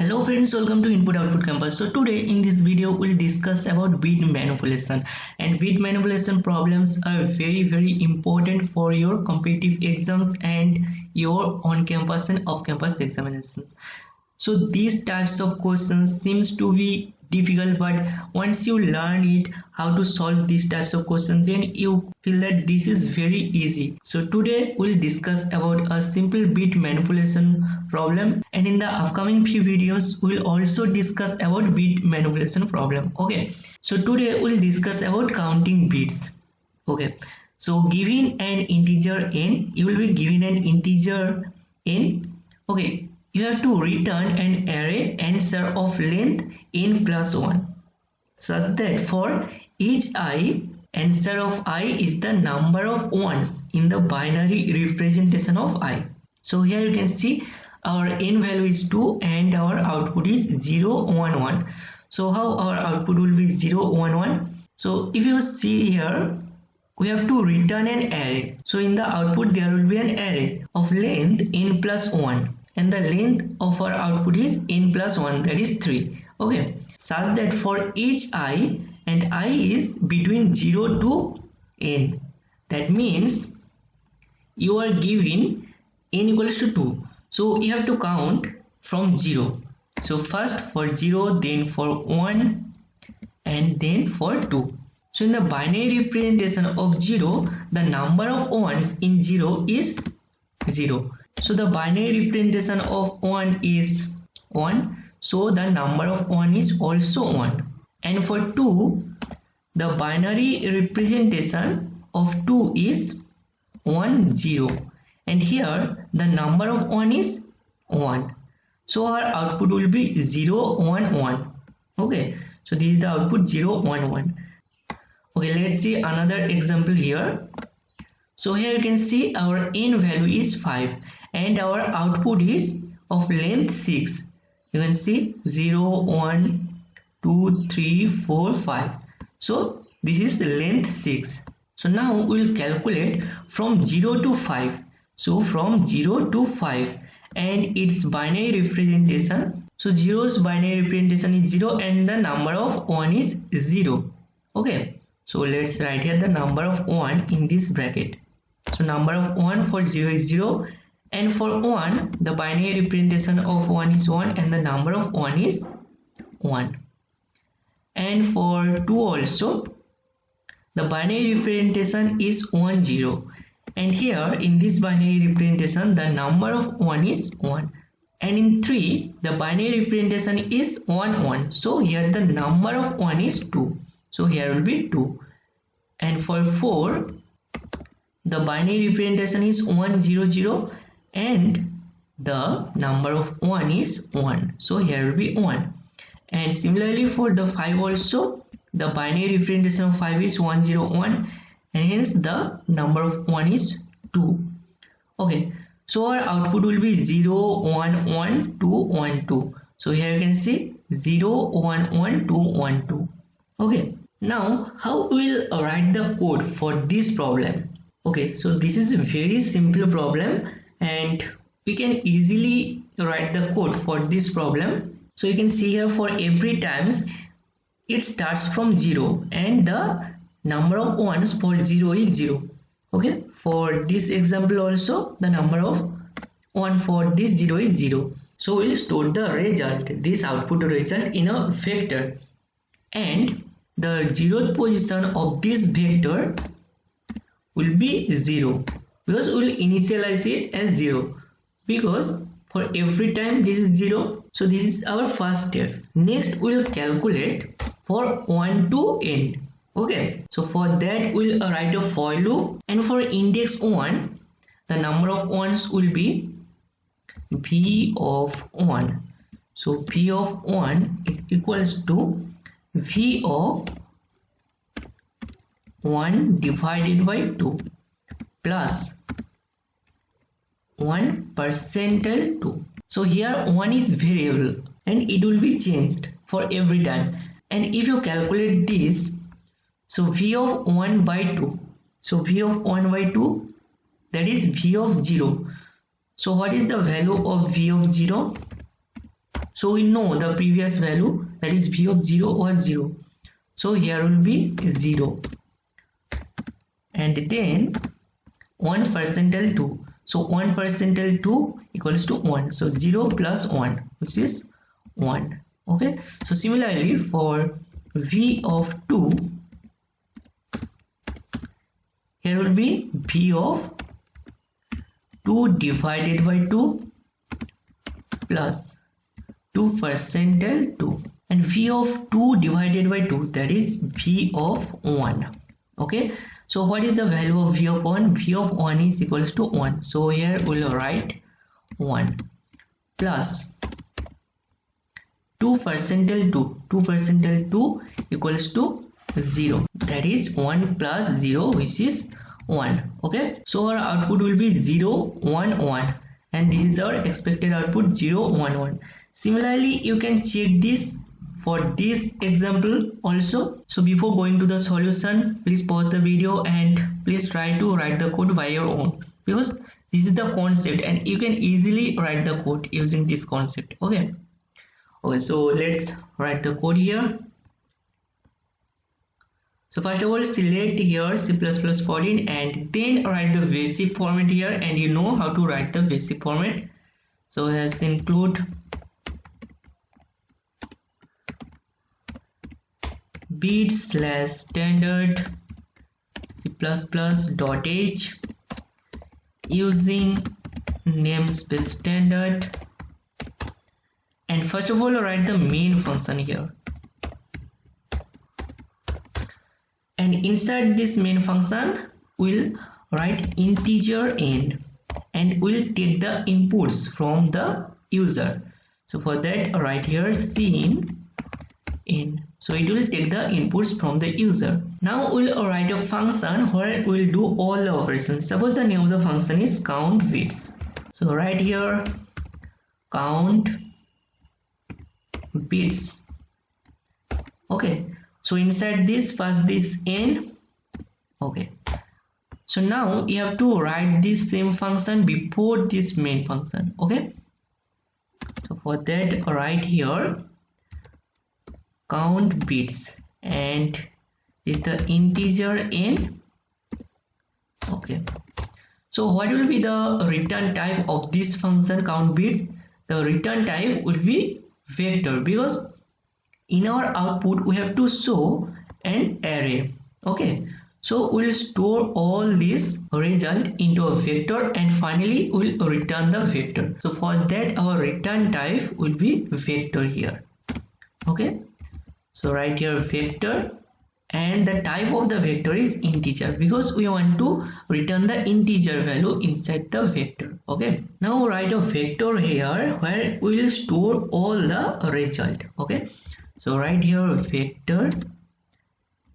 Hello friends, welcome to Input Output Campus. So today in this video we'll discuss about bit manipulation, and bit manipulation problems are very important for your competitive exams and your on-campus and off-campus examinations. So these types of questions seems to be difficult, but once you learn it how to solve these types of questions, then you feel that this is very easy. So today we'll discuss about a simple bit manipulation problem, and in the upcoming few videos we'll also discuss about bit manipulation problem. Okay, so today we'll discuss about counting bits. Okay, so given an integer n, you will be given an integer n. Okay, you have to return an array answer of length n plus 1 such that for each I, answer of I is the number of ones in the binary representation of I. So here you can see our n value is 2 and our output is 0 1 1. So how our output will be 0 1 1? So if you see here, we have to return an array. So in the output there will be an array of length n plus 1, and the length of our output is n plus 1, that is 3. Okay, such that for each I, and I is between 0 to n, that means you are given n equals to 2. So you have to count from 0. So first for 0, then for 1, and then for 2. So in the binary representation of 0, the number of ones in 0 is 0. So the binary representation of 1 is 1. So the number of 1 is also 1. And for 2, the binary representation of 2 is 1 0. And here the number of 1 is 1. So our output will be 0 1 1. Okay, so this is the output 0 1 1. Okay, let's see another example here. So here you can see our n value is 5 and our output is of length 6. You can see 0 1 2 3 4 5. So this is length 6. So now we will calculate from 0 to 5. So from 0 to 5 and its binary representation. So 0's binary representation is 0 and the number of 1 is 0. Okay, so let's write here the number of 1 in this bracket. So number of 1 for 0 is 0, and for 1 the binary representation of 1 is 1 and the number of 1 is 1. And for 2 also the binary representation is 1 0, and here in this binary representation the number of 1 is 1. And in 3 the binary representation is 1 1, so here the number of 1 is 2, so here will be 2. And for 4 the binary representation is 1 0 0 and the number of 1 is 1, so here will be 1. And similarly for the 5 also, the binary representation of 5 is 1 0 1 and hence the number of 1 is 2. Okay, so our output will be 0 1 1 2 1 2. So here you can see 0 1 1 2 1 2. Okay, now how we'll write the code for this problem? Okay, so this is a very simple problem and we can easily write the code for this problem. So you can see here for every times it starts from 0 and the number of ones for 0 is 0. Okay, for this example also the number of 1 for this 0 is 0. So we'll store the result, this output result, in a vector, and the 0th position of this vector will be 0 because we will initialize it as 0, because for every time this is 0. So this is our first step. Next we will calculate for 1 to n. Okay, so for that we will write a for loop, and for index 1 the number of ones will be v of 1. So v of 1 is equals to v of 1 divided by 2 plus 1 percentile 2. So here 1 is variable and it will be changed for every time. And if you calculate this, so v of 1 by 2. So v of 1 by 2, that is v of 0. So what is the value of v of 0? So we know the previous value, that is v of 0 was 0, so here will be 0, and then 1 percentile 2, so 1 percentile 2 equals to 1, so 0 plus 1, which is 1. Okay, so similarly for v of 2, here will be v of 2 divided by 2 plus 2 percentile 2, and v of 2 divided by 2, that is v of 1. Okay, so what is the value of v of 1? V of 1 is equals to 1, so here we'll write 1 plus 2 percentile 2, 2 percentile 2 equals to 0, that is 1 plus 0, which is 1. Okay, so our output will be 0 1 1, and this is our expected output 0 1 1. Similarly, you can check this for this example also. So before going to the solution, please pause the video and please try to write the code by your own, because this is the concept and you can easily write the code using this concept. Okay, so let's write the code here. So first of all, select here C++14 and then write the basic format here, and you know how to write the basic format. So let's include bit slash standard C++.h using namespace standard, and first of all write the main function here, and inside this main function we'll write integer n, and we'll take the inputs from the user. So for that write here cin n, so it will take the inputs from the user. Now we'll write a function where we'll do all the operations. Suppose the name of the function is count bits, so write here count bits. Okay, so inside this pass this n. Okay, so now you have to write this same function before this main function. Okay, so for that write here count bits, and this is the integer n. Okay, so what will be the return type of this function count bits? The return type will be vector, because in our output we have to show an array. Okay, so we'll store all this result into a vector and finally we'll return the vector. So for that our return type will be vector here. Okay, so write here vector, and the type of the vector is integer, because we want to return the integer value inside the vector. Okay, now write a vector here where we will store all the result. Okay, so write here vector,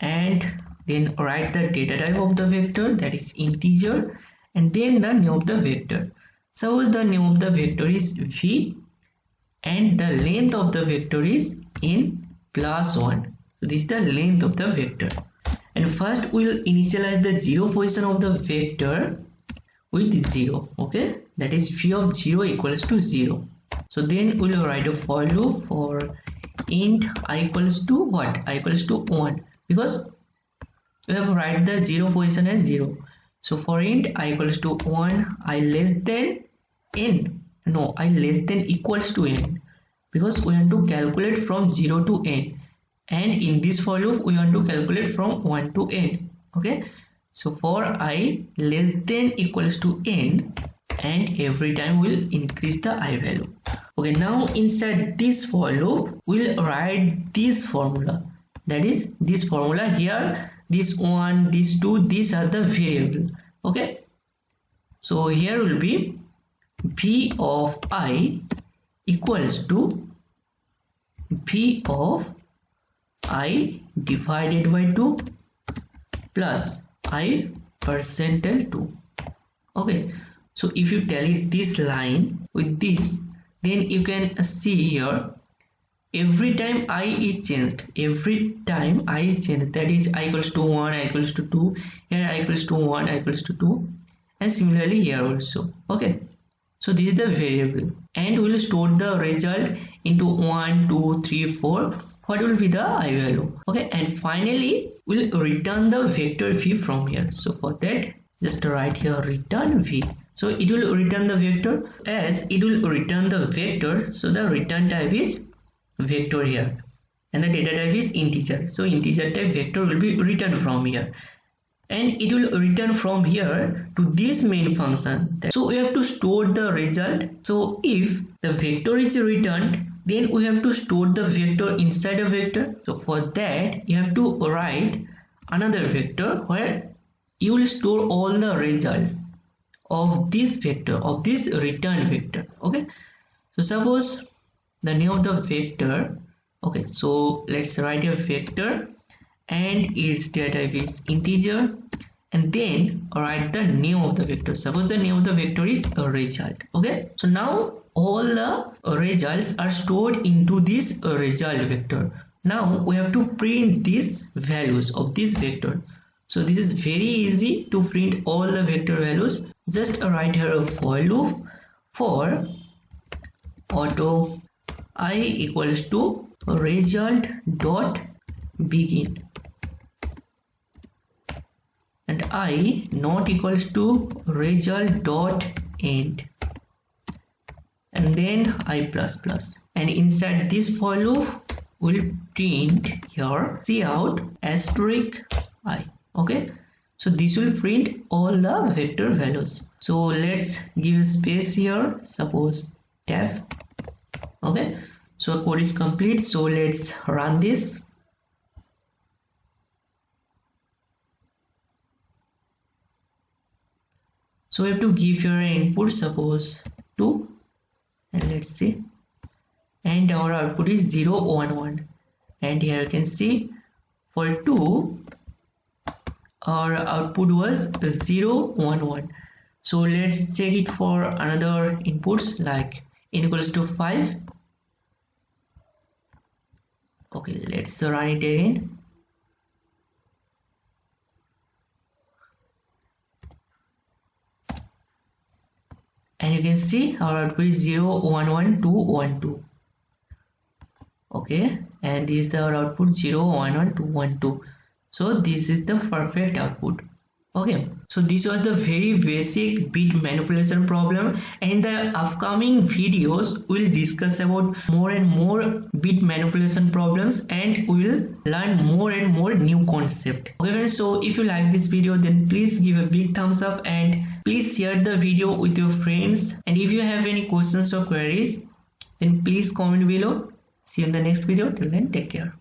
and then write the data type of the vector, that is integer, and then the name of the vector. Suppose the name of the vector is v and the length of the vector is n plus 1. So this is the length of the vector, and first we will initialize the 0 position of the vector with 0. Okay, that is v of 0 equals to 0. So then we will write a for loop for int I equals to what? I equals to 1, because we have write the 0 position as 0. So for int I equals to 1, I less than n, no, I less than equals to n, because we want to calculate from 0 to n, and in this for loop we want to calculate from 1 to n. Okay, so for I less than equals to n, and every time we'll increase the I value. Okay, now inside this for loop we'll write this formula, that is this formula here, this 1, this 2, these are the variable. Okay, so here will be v of I equals to v of I divided by 2 plus I percentile 2. Okay, so if you tally this line with this, then you can see here every time I is changed, that is I equals to 1, I equals to 2, here I equals to 1, I equals to 2, and similarly here also. Okay, so this is the variable. and we'll store the result into 1, 2, 3, 4. What will be the I value? Okay, and finally we'll return the vector v from here. So for that, just write here return v. So it will return the vector. As it will return the vector, so the return type is vector here, and the data type is integer. So integer type vector will be returned from here, and it will return from here to this main function. So we have to store the result. So if the vector is returned, then we have to store the vector inside a vector. So for that, you have to write another vector where you will store all the results of this vector, of this return vector. Okay, so suppose the name of the vector, okay, so let's write a vector and its data type is integer, and then write the name of the vector. Suppose the name of the vector is a result. Okay, so now all the results are stored into this result vector. Now we have to print these values of this vector. So this is very easy to print all the vector values. Just write here a for loop for auto I equals to result dot begin and I not equals to result dot end, and then I plus plus, and inside this for loop we'll print here cout asterisk I. Okay, so this will print all the vector values. So let's give space here, suppose tab. Okay, so code is complete. So let's run this. So we have to give your input, suppose 2, and let's see, and our output is 0, 1, 1, and here you can see for 2 our output was 0, 1, 1. So let's check it for another inputs like n equals to 5. Okay, let's run it again. And you can see our output is 0, 1, 1, 2, 1, 2. Okay, and this is the output 0, 1, 1, 2, 1, 2. So this is the perfect output. Okay, so this was the very basic bit manipulation problem, and in the upcoming videos we'll discuss about more and more bit manipulation problems, and we'll learn more and more new concept. Okay friends, so if you like this video, then please give a big thumbs up and please share the video with your friends, and if you have any questions or queries, then please comment below. See you in the next video. Till then, take care.